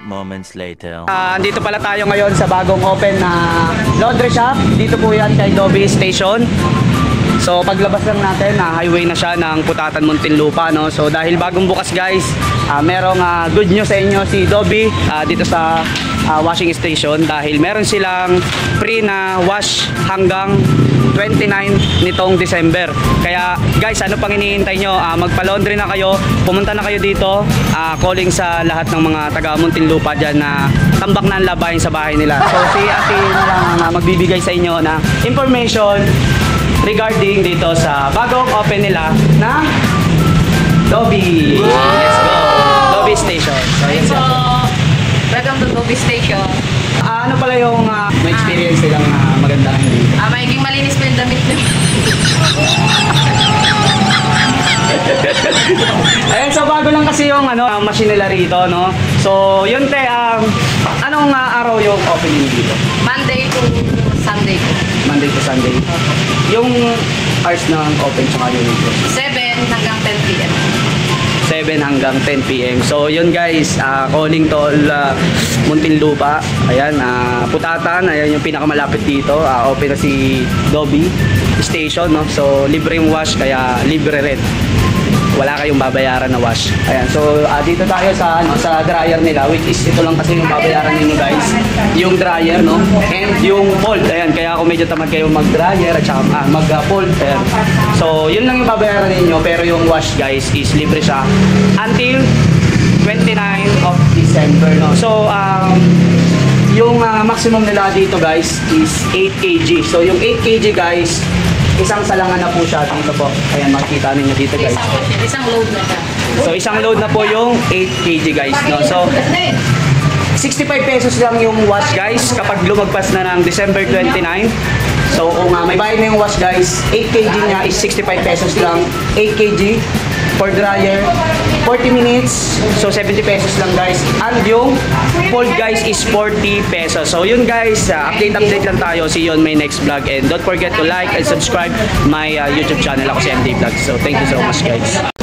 moments later. Andito pala tayo ngayon sa bagong open na laundry shop. Dito po yan kay Dobby Station. So paglabas lang natin, highway na siya ng Putatan, Muntinlupa, no? So dahil bagong bukas guys, merong good news sa inyo si Dobby dito sa washing station, dahil meron silang free na wash hanggang 29 nitong December. Kaya guys, ano pang hinihintay nyo? Magpa-laundry na kayo, pumunta na kayo dito, calling sa lahat ng mga taga Muntinlupa dyan na tambak na ang labahin sa bahay nila. So si Ate na lang magbibigay sa inyo na information regarding dito sa bagong open nila na Dobby. Let's go! Dobby Station. So yes, welcome to Dobby Station. Ano pala yung may experience silang maganda dito? Magiging malinis pa yung damit nyo. Ayan, so bago lang kasi yung machine nila rito, no? So yun te, anong araw yung opening dito? Monday to Sunday po. Monday to Sunday. Yung hours ng open tsaka yung 7 hanggang 10 p.m. 7 hanggang 10 p.m. So yun guys, calling to all Muntinlupa. Ayan, Putatan, ayan yung pinakamalapit dito. Open na si Dobby Station, no? So libre yung wash, kaya libre rin. Wala kayong babayaran na wash. Ayan, so dito tayo sa sa dryer nila, which is ito lang kasi yung babayaran niyo guys, yung dryer, no? And yung fold. Ayan, kaya kung medyo tamad kayo mag-dryer at saka mag-fold, ayan. So yun lang yung babayaran niyo, pero yung wash guys is libre siya until 29 of December, no? So yung maximum nila dito guys is 8 kg. So yung 8 kg guys, isang salangan na po siya dito po. Ayan, makikita ninyo dito guys. Isang load na siya. So isang load na po yung 8 kg guys, no? So 65 pesos lang yung wash guys kapag lumagpas na ng December 29. So kung may bayad na yung wash guys, 8 kg niya is 65 pesos lang. 8 kg for dryer, 40 minutes, so 70 pesos lang guys. And yung fold guys is 40 pesos. So yun guys, update lang tayo. See you on my next vlog, and don't forget to like and subscribe my YouTube channel. Ako si MD Vlogs. So thank you so much guys.